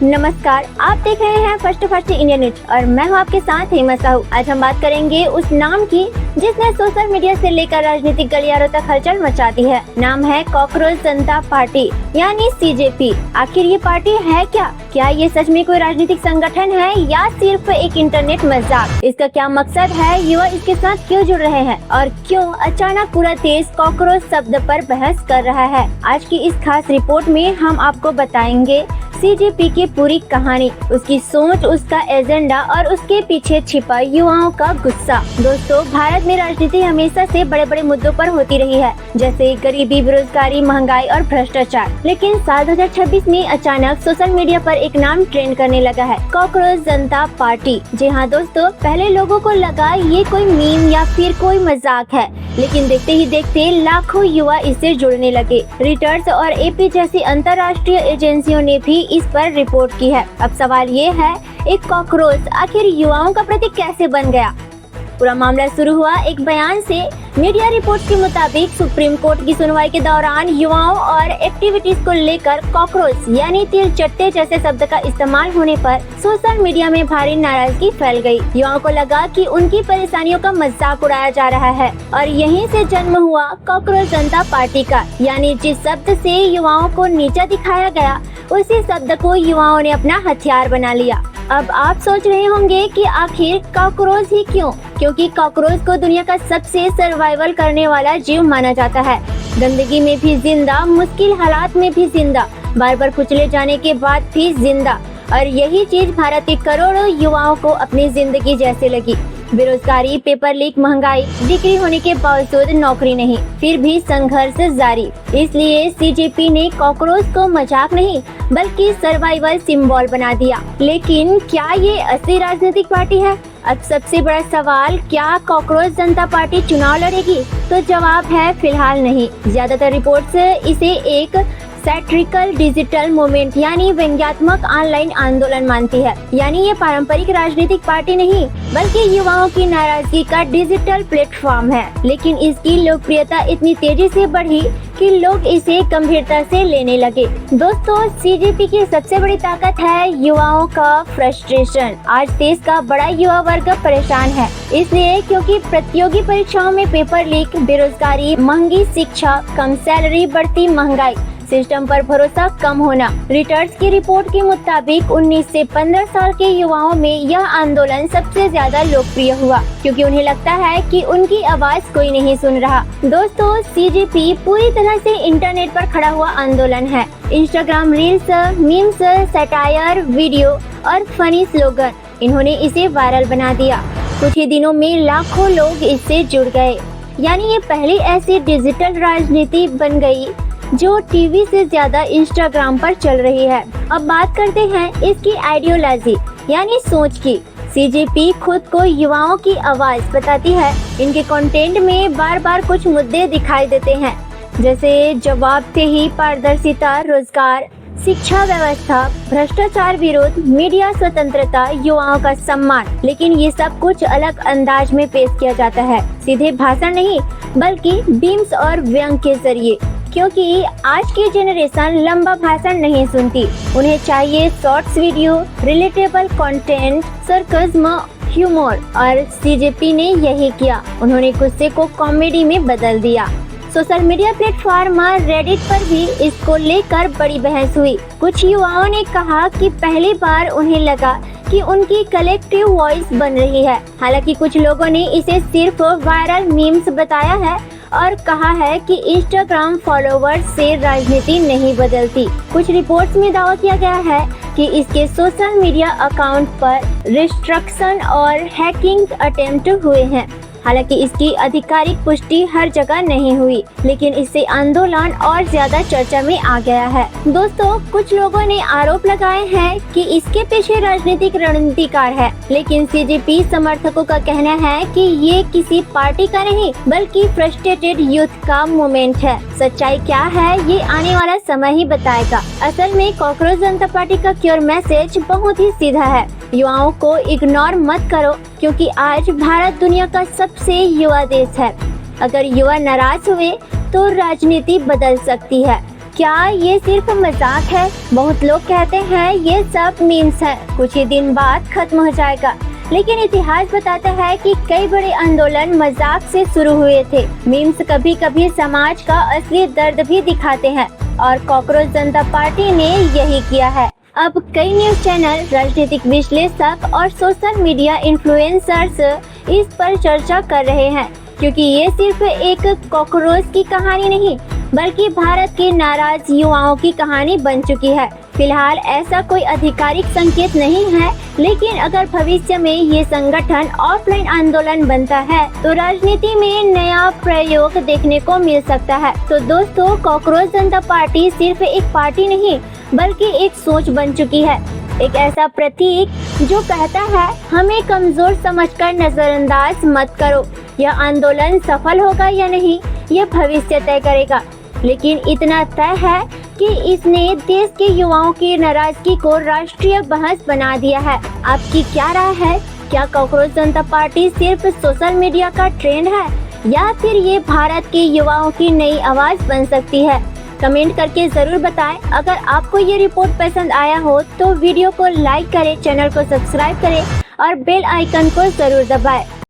नमस्कार, आप देख रहे हैं फर्स्ट इंडिया न्यूज और मैं हूं आपके साथ हेमा साहू। आज हम बात करेंगे उस नाम की जिसने सोशल मीडिया से लेकर राजनीतिक गलियारों तक हलचल मचा दी है। नाम है कॉकरोच जनता पार्टी यानी सीजेपी। आखिर ये पार्टी है क्या ये सच में कोई राजनीतिक संगठन है या सिर्फ एक इंटरनेट मजाक? इसका क्या मकसद है? युवा इसके साथ क्यों जुड़ रहे हैं और क्यों अचानक पूरा देश कॉकरोच शब्द पर बहस कर रहा है? आज की इस खास रिपोर्ट में हम आपको बताएंगे सीजेपी की पूरी कहानी, उसकी सोच, उसका एजेंडा और उसके पीछे छिपा युवाओं का गुस्सा। दोस्तों, भारत में राजनीति हमेशा से बड़े बड़े मुद्दों पर होती रही है, जैसे गरीबी, बेरोजगारी, महंगाई और भ्रष्टाचार। लेकिन साल 2026 में अचानक सोशल मीडिया पर एक नाम ट्रेंड करने लगा है, कॉकरोच जनता पार्टी। जी हाँ दोस्तों, पहले लोगों को लगा ये कोई मीम या फिर कोई मजाक है, लेकिन देखते ही देखते लाखों युवा इससे जुड़ने लगे। रिटर्स और एपी जैसी अंतर्राष्ट्रीय एजेंसियों ने भी इस पर रिपोर्ट की है। अब सवाल ये है, एक कॉकरोच आखिर युवाओं का प्रतीक कैसे बन गया? पूरा मामला शुरू हुआ एक बयान से। मीडिया रिपोर्ट के मुताबिक सुप्रीम कोर्ट की सुनवाई के दौरान युवाओं और एक्टिविटीज को लेकर कॉकरोच यानी तिलचट्टे जैसे शब्द का इस्तेमाल होने पर सोशल मीडिया में भारी नाराजगी फैल गई। युवाओं को लगा कि उनकी परेशानियों का मजाक उड़ाया जा रहा है और यहीं से जन्म हुआ कॉकरोच जनता पार्टी का। यानी जिस शब्द से युवाओं को नीचा दिखाया गया, उसी शब्द को युवाओं ने अपना हथियार बना लिया। अब आप सोच रहे होंगे कि आखिर कॉकरोच ही क्यों? क्योंकि कॉकरोच को दुनिया का सबसे सर्वाइवल करने वाला जीव माना जाता है। गंदगी में भी जिंदा, मुश्किल हालात में भी जिंदा, बार बार कुचले जाने के बाद भी जिंदा। और यही चीज भारत के करोड़ों युवाओं को अपनी जिंदगी जैसे लगी। बेरोजगारी, पेपर लीक, महंगाई, डिग्री होने के बावजूद नौकरी नहीं, फिर भी संघर्ष जारी। इसलिए सीजेपी ने कॉकरोच को मजाक नहीं बल्कि सर्वाइवल सिंबल बना दिया। लेकिन क्या ये असली राजनीतिक पार्टी है? अब सबसे बड़ा सवाल, क्या कॉकरोच जनता पार्टी चुनाव लड़ेगी? तो जवाब है फिलहाल नहीं। ज्यादातर रिपोर्ट्स इसे एक सैटिरिकल डिजिटल मूवमेंट यानी व्यंग्यात्मक ऑनलाइन आंदोलन मानती है। यानी ये पारंपरिक राजनीतिक पार्टी नहीं बल्कि युवाओं की नाराजगी का डिजिटल प्लेटफॉर्म है। लेकिन इसकी लोकप्रियता इतनी तेजी से बढ़ी कि लोग इसे गंभीरता से लेने लगे। दोस्तों, सीजेपी की सबसे बड़ी ताकत है युवाओं का फ्रस्ट्रेशन। आज देश का बड़ा युवा वर्ग परेशान है, इसलिए क्योंकि प्रतियोगी परीक्षाओं में पेपर लीक, बेरोजगारी, महंगी शिक्षा, कम सैलरी, बढ़ती महंगाई, सिस्टम पर भरोसा कम होना। रिटर्स की रिपोर्ट के मुताबिक 19 से 15 साल के युवाओं में यह आंदोलन सबसे ज्यादा लोकप्रिय हुआ, क्योंकि उन्हें लगता है कि उनकी आवाज कोई नहीं सुन रहा। दोस्तों, सीजेपी पूरी तरह से इंटरनेट पर खड़ा हुआ आंदोलन है। Instagram reels, memes, satire video और फनी स्लोगन, इन्होंने इसे वायरल बना दिया। कुछ ही दिनों में लाखों लोग इससे जुड़ गए। यानी ये पहली ऐसी डिजिटल राजनीति बन गई जो टीवी से ज्यादा इंस्टाग्राम पर चल रही है। अब बात करते हैं इसकी आइडियोलॉजी यानी सोच की। सीजेपी खुद को युवाओं की आवाज बताती है। इनके कंटेंट में बार बार कुछ मुद्दे दिखाई देते हैं, जैसे जवाबदेही, पारदर्शिता, रोजगार, शिक्षा व्यवस्था, भ्रष्टाचार विरोध, मीडिया स्वतंत्रता, युवाओं का सम्मान। लेकिन ये सब कुछ अलग अंदाज में पेश किया जाता है, सीधे भाषण नहीं बल्कि बीम्स और व्यंग के जरिए। क्योंकि आज की जनरेशन लंबा भाषण नहीं सुनती, उन्हें चाहिए shorts video, relatable content, sarcasm, humour. और सीजेपी ने यही किया, उन्होंने गुस्से को कॉमेडी में बदल दिया। सोशल मीडिया प्लेटफॉर्म रेडिट पर भी इसको लेकर बड़ी बहस हुई। कुछ युवाओं ने कहा कि पहली बार उन्हें लगा कि उनकी कलेक्टिव वॉइस बन रही है। हालांकि कुछ लोगों ने इसे सिर्फ वायरल मीम्स बताया है और कहा है कि इंस्टाग्राम फॉलोवर्स से राजनीति नहीं बदलती। कुछ रिपोर्ट्स में दावा किया गया है कि इसके सोशल मीडिया अकाउंट पर रिस्ट्रिक्शन और हैकिंग अटेम्प्ट हुए हैं। हालांकि इसकी आधिकारिक पुष्टि हर जगह नहीं हुई, लेकिन इससे आंदोलन और ज्यादा चर्चा में आ गया है। दोस्तों, कुछ लोगों ने आरोप लगाए हैं कि इसके पीछे राजनीतिक रणनीतिकार है, लेकिन सीजेपी समर्थकों का कहना है कि ये किसी पार्टी का नहीं बल्कि फ्रस्ट्रेटेड यूथ का मूवमेंट है। सच्चाई क्या है ये आने वाला समय ही बताएगा। असल में कॉकरोच जनता पार्टी का क्योर मैसेज बहुत ही सीधा है, युवाओं को इग्नोर मत करो, क्योंकि आज भारत दुनिया का सबसे युवा देश है। अगर युवा नाराज हुए तो राजनीति बदल सकती है। क्या ये सिर्फ मजाक है? बहुत लोग कहते हैं ये सब मीम्स है, कुछ ही दिन बाद खत्म हो जाएगा। लेकिन इतिहास बताता है कि कई बड़े आंदोलन मजाक से शुरू हुए थे। मीम्स कभी कभी समाज का असली दर्द भी दिखाते हैं और कॉकरोच जनता पार्टी ने यही किया है। अब कई न्यूज चैनल, राजनीतिक विश्लेषक और सोशल मीडिया इन्फ्लुएंसर्स इस पर चर्चा कर रहे हैं, क्योंकि ये सिर्फ एक कॉकरोच की कहानी नहीं बल्कि भारत के नाराज युवाओं की कहानी बन चुकी है। फिलहाल ऐसा कोई आधिकारिक संकेत नहीं है, लेकिन अगर भविष्य में ये संगठन ऑफलाइन आंदोलन बनता है तो राजनीति में नया प्रयोग देखने को मिल सकता है। तो दोस्तों, कॉकरोच जनता पार्टी सिर्फ एक पार्टी नहीं बल्कि एक सोच बन चुकी है, एक ऐसा प्रतीक जो कहता है हमें कमजोर समझकर नजरअंदाज मत करो। यह आंदोलन सफल होगा या नहीं, यह भविष्य तय करेगा, लेकिन इतना तय है कि इसने देश के युवाओं की नाराजगी को राष्ट्रीय बहस बना दिया है। आपकी क्या राय है? क्या कॉकरोच जनता पार्टी सिर्फ सोशल मीडिया का ट्रेंड है या फिर ये भारत के युवाओं की नई आवाज बन सकती है? कमेंट करके जरूर बताएं। अगर आपको ये रिपोर्ट पसंद आया हो तो वीडियो को लाइक करें, चैनल को सब्सक्राइब करें और बेल आइकन को जरूर दबाएं।